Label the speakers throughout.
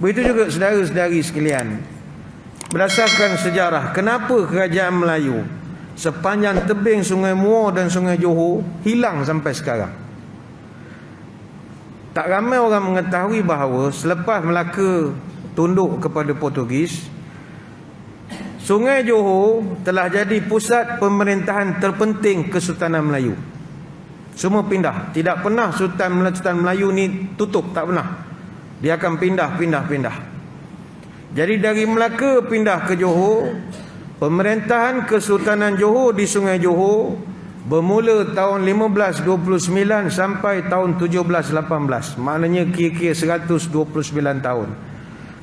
Speaker 1: Begitu juga saudara-saudari sekalian, berdasarkan sejarah, kenapa kerajaan Melayu sepanjang tebing Sungai Muar dan Sungai Johor hilang sampai sekarang? Tak ramai orang mengetahui bahawa selepas Melaka tunduk kepada Portugis, Sungai Johor telah jadi pusat pemerintahan terpenting Kesultanan Melayu. Semua pindah. Tidak pernah Sultan Melayu ni tutup, tak pernah. Dia akan pindah. Jadi dari Melaka pindah ke Johor. Pemerintahan Kesultanan Johor di Sungai Johor bermula tahun 1529 sampai tahun 1718. Maknanya kira-kira 129 tahun.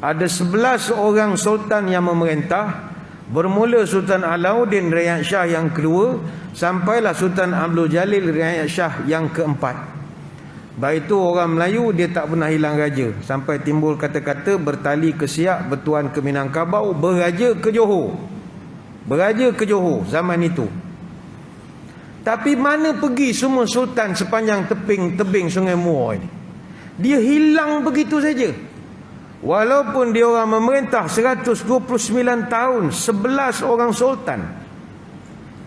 Speaker 1: Ada 11 orang sultan yang memerintah. Bermula Sultan Alauddin Rayyan Shah yang kedua, sampailah Sultan Abdul Jalil Rayyan Shah yang keempat. Baik itu orang Melayu, dia tak pernah hilang raja. Sampai timbul kata-kata bertali ke Siak, bertuan ke Minangkabau, beraja ke Johor. Beraja ke Johor zaman itu. Tapi mana pergi semua sultan sepanjang tebing Sungai Muar ini? Dia hilang begitu saja. Walaupun dia orang memerintah 129 tahun, 11 orang sultan.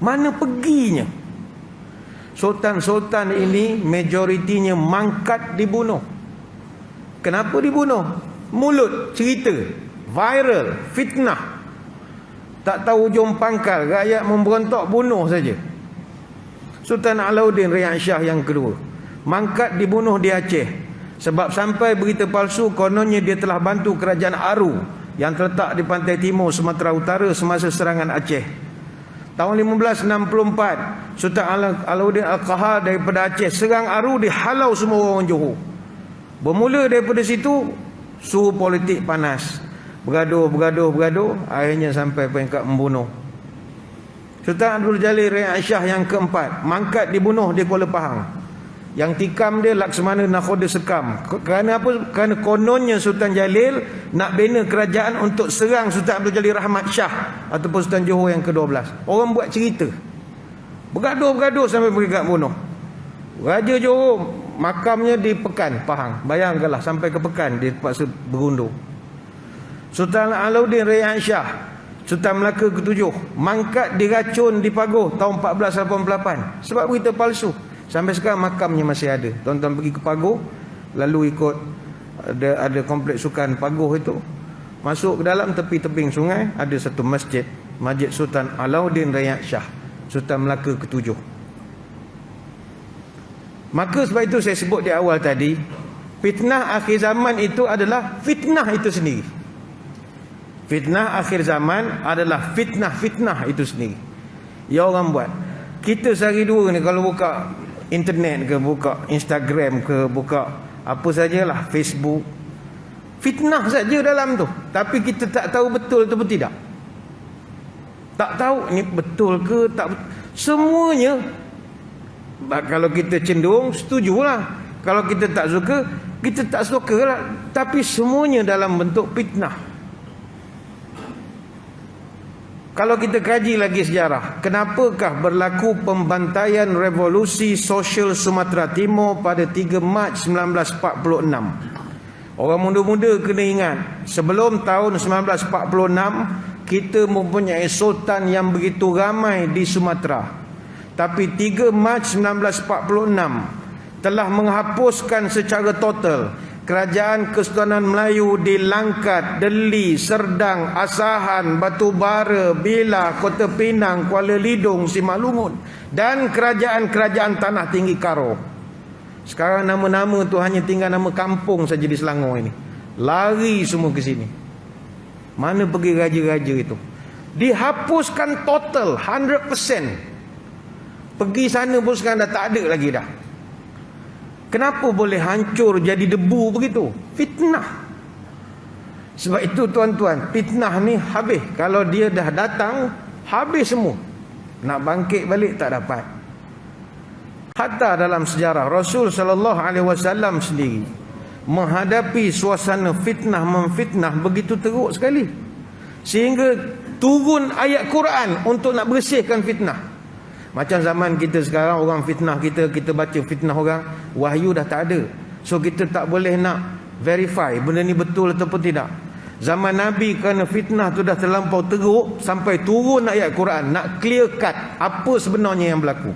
Speaker 1: Mana perginya? Sultan-sultan ini majoritinya mangkat dibunuh. Kenapa dibunuh? Mulut cerita, viral, fitnah. Tak tahu ujung pangkal, rakyat memberontak bunuh saja. Sultan Alauddin Rayyan Shah yang kedua, mangkat dibunuh di Aceh. Sebab sampai berita palsu kononnya dia telah bantu kerajaan Aru yang terletak di pantai timur Sumatera Utara semasa serangan Aceh. Tahun 1564, Sultan Alauddin Al-Qahar daripada Aceh serang Aru, dihalau semua orang Johor. Bermula daripada situ, suhu politik panas. Bergaduh, akhirnya sampai peringkat membunuh. Sultan Abdul Jalil Rayyan Shah yang keempat, mangkat dibunuh di Kuala Pahang. Yang tikam dia Laksamana Nakhoda Sekam. Kerana apa? Kerana kononnya Sultan Jalil nak bina kerajaan untuk serang Sultan Abdul Jalil Rahmat Shah ataupun Sultan Johor yang ke-12. Orang buat cerita. Bergaduh sampai peringkat bunuh. Raja Johor makamnya di Pekan, Pahang. Bayangkanlah sampai ke Pekan dia terpaksa berundur. Sultan Alauddin Rayyan Shah, Sultan Melaka ke-7, mangkat diracun di Pagoh tahun 1488 sebab berita palsu. Sampai sekarang makamnya masih ada. Tuan-tuan pergi ke Pagoh, lalu ikut ada kompleks sukan Pagoh itu, masuk ke dalam tepi tebing sungai, ada satu masjid, Masjid Sultan Alauddin Rayyan Shah, Sultan Melaka ke-7. Maka sebab itu saya sebut di awal tadi, fitnah akhir zaman itu adalah fitnah itu sendiri. Fitnah akhir zaman adalah fitnah itu sendiri. Ya orang buat. Kita sehari dua ni kalau buka internet ke, buka Instagram ke, buka apa sajalah, Facebook, fitnah saja dalam tu. Tapi kita tak tahu betul atau tidak. Tak tahu ni betul ke tak betul. Semuanya, kalau kita cenderung setujulah. Kalau kita tak suka, kita tak suka lah. Tapi semuanya dalam bentuk fitnah. Kalau kita kaji lagi sejarah, kenapakah berlaku pembantaian revolusi sosial Sumatera Timur pada 3 Mac 1946? Orang muda-muda kena ingat, sebelum tahun 1946, kita mempunyai sultan yang begitu ramai di Sumatera. Tapi 3 Mac 1946 telah menghapuskan secara total kerajaan Kesultanan Melayu di Langkat, Deli, Serdang, Asahan, Batu Bara, Bila, Kota Pinang, Kuala Lidung, Simalungun dan kerajaan-kerajaan Tanah Tinggi Karo. Sekarang nama-nama tu hanya tinggal nama kampung saja di Selangor ini. Lari semua ke sini. Mana pergi raja-raja itu? Dihapuskan total 100%. Pergi sana pun sekarang dah tak ada lagi dah. Kenapa boleh hancur jadi debu begitu? Fitnah. Sebab itu tuan-tuan, fitnah ni habis. Kalau dia dah datang, habis semua. Nak bangkit balik tak dapat. Hatta dalam sejarah Rasul SAW sendiri menghadapi suasana fitnah memfitnah begitu teruk sekali, sehingga turun ayat Quran untuk nak bersihkan fitnah. Macam zaman kita sekarang, orang fitnah kita baca fitnah orang, wahyu dah tak ada. So kita tak boleh nak verify benda ni betul ataupun tidak. Zaman Nabi kerana fitnah tu dah terlampau teruk, sampai turun ayat Quran nak clear cut apa sebenarnya yang berlaku.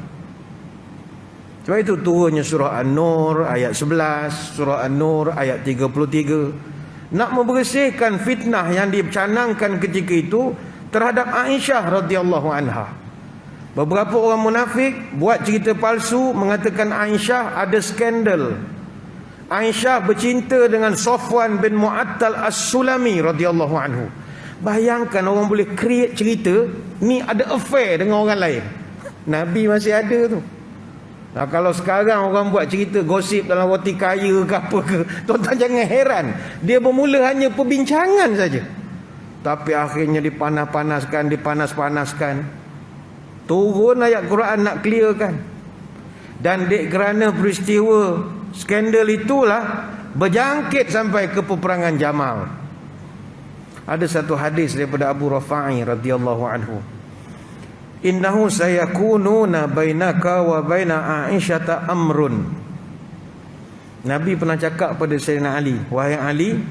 Speaker 1: Sebab itu turunnya surah An-Nur ayat 11, surah An-Nur ayat 33, nak membersihkan fitnah yang dicanangkan ketika itu terhadap Aisyah radhiyallahu anha. Beberapa orang munafik buat cerita palsu mengatakan Aisyah ada skandal. Aisyah bercinta dengan Safwan bin Mu'attal As-Sulami radhiyallahu anhu. Bayangkan orang boleh create cerita ni ada affair dengan orang lain. Nabi masih ada tu. Nah, kalau sekarang orang buat cerita gosip dalam roti kaya ke apa ke, tuan-tuan jangan heran. Dia bermula hanya perbincangan saja, tapi akhirnya dipanas-panaskan. Turun ayat Quran nak clearkan. Dan kerana peristiwa skandal itulah berjangkit sampai ke peperangan Jamal. Ada satu hadis daripada Abu Rafa'i radhiyallahu anhu. Innahu sayakununa bainaka wa baina Aisyata amrun. Nabi pernah cakap pada Sayyidina Ali, wahai Ali,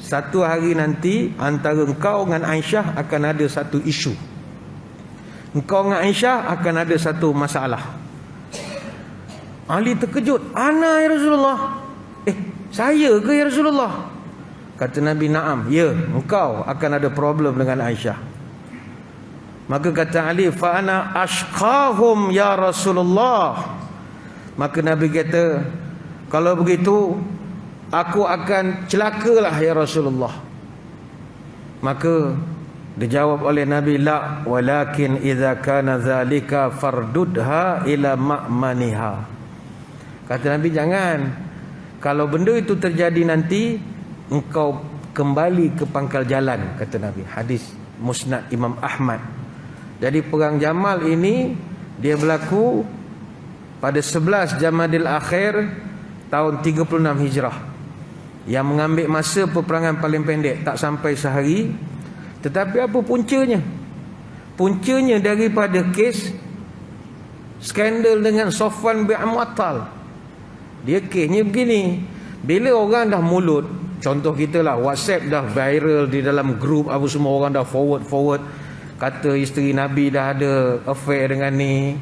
Speaker 1: satu hari nanti antara engkau dengan Aisyah akan ada satu isu. Engkau dengan Aisyah akan ada satu masalah. Ali terkejut. Ana ya Rasulullah. Saya ke ya Rasulullah? Kata Nabi, na'am, ya, engkau akan ada problem dengan Aisyah. Maka kata Ali, fa ana ashqahum ya Rasulullah. Maka Nabi kata, kalau begitu aku akan celakalah ya Rasulullah. Maka dijawab oleh Nabi, la walakin idza kana zalika fardudha ila ma'maniha. Kata Nabi, jangan. Kalau benda itu terjadi nanti, engkau kembali ke pangkal jalan, kata Nabi. Hadis Musnad Imam Ahmad. Jadi perang Jamal ini dia berlaku pada 11 Jamadil Akhir tahun 36 Hijrah, yang mengambil masa peperangan paling pendek, tak sampai sehari. Tetapi apa puncanya? Puncanya daripada kes skandal dengan Safwan bin Mu'attal. Dia kesnya begini, bila orang dah mulut, contoh kita lah, WhatsApp dah viral di dalam grup, apa semua orang dah forward kata isteri Nabi dah ada affair dengan ni.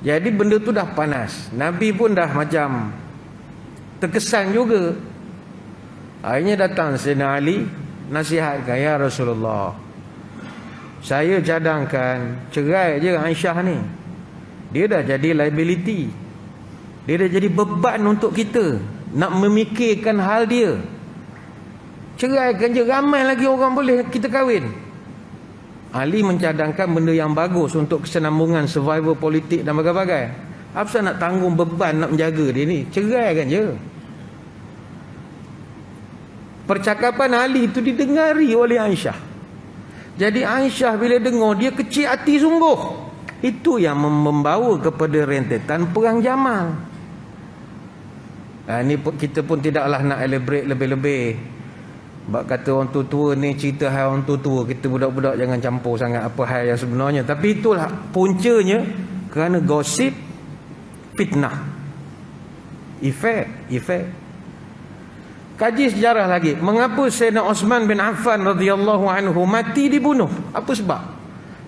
Speaker 1: Jadi benda tu dah panas. Nabi pun dah macam terkesan juga. Akhirnya datang Sayyidina Ali, nasihatkan, ya Rasulullah, saya cadangkan cerai je Aisyah ni. Dia dah jadi liability, dia dah jadi beban untuk kita nak memikirkan hal dia. Ceraikan je, ramai lagi orang boleh kita kahwin. Ali mencadangkan benda yang bagus untuk kesenambungan survival politik dan bagai-bagai. Apa nak tanggung beban nak menjaga dia ni? Ceraikan je. Percakapan Ali itu didengari oleh Aisyah. Jadi Aisyah bila dengar, dia kecil hati sungguh. Itu yang membawa kepada rentetan perang Jamal. Ini kita pun tidaklah nak elaborate lebih-lebih. Sebab kata orang tua-tua ni cerita hal orang tua-tua, kita budak-budak jangan campur sangat apa hal yang sebenarnya. Tapi itulah puncanya kerana gosip, fitnah, efek. Kaji sejarah lagi, mengapa Sayyidina Osman bin Affan radhiyallahu anhu mati dibunuh? Apa sebab?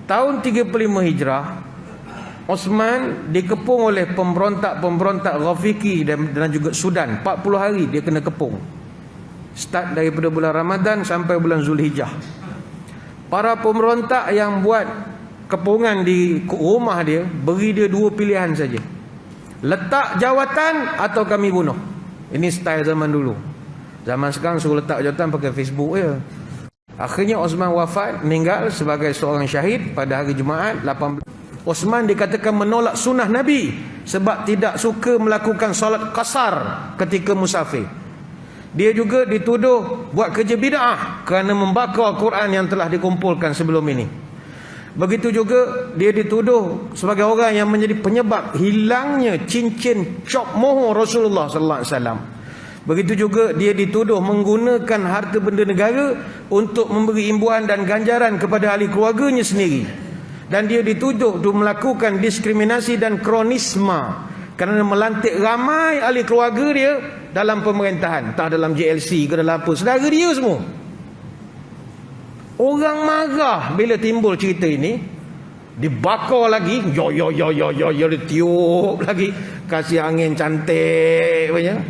Speaker 1: Tahun 35 Hijrah, Osman dikepung oleh pemberontak Rafiki dan juga Sudan. 40 hari dia kena kepung. Start daripada bulan Ramadan sampai bulan Zulhijjah. Para pemberontak yang buat kepungan di rumah dia, beri dia dua pilihan saja. Letak jawatan atau kami bunuh. Ini style zaman dulu. Zaman sekarang suruh letak jawatan pakai Facebook je. Akhirnya Osman wafat, meninggal sebagai seorang syahid pada hari Jumaat 18. Osman dikatakan menolak sunnah Nabi sebab tidak suka melakukan solat qasar ketika musafir. Dia juga dituduh buat kerja bid'ah kerana membakar Quran yang telah dikumpulkan sebelum ini. Begitu juga dia dituduh sebagai orang yang menjadi penyebab hilangnya cincin cop mohon Rasulullah sallallahu alaihi wasallam. Begitu juga dia dituduh menggunakan harta benda negara untuk memberi imbuan dan ganjaran kepada ahli keluarganya sendiri. Dan dia dituduh untuk melakukan diskriminasi dan kronisma kerana melantik ramai ahli keluarga dia dalam pemerintahan, entah dalam JLC ke dalam apa, saudara dia semua. Orang marah bila timbul cerita ini, dibakar lagi, yo ditiup lagi, kasih angin cantik punya.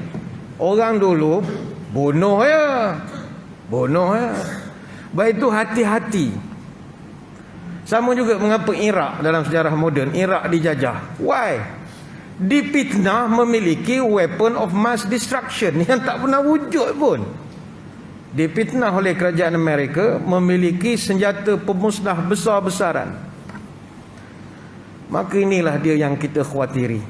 Speaker 1: Orang dulu bunuh ya. Baik itu hati-hati. Sama juga mengapa Iraq dalam sejarah moden, Iraq dijajah. Why? Dipitnah memiliki weapon of mass destruction yang tak pernah wujud pun. Dipitnah oleh kerajaan Amerika memiliki senjata pemusnah besar-besaran. Maka inilah dia yang kita khawatiri.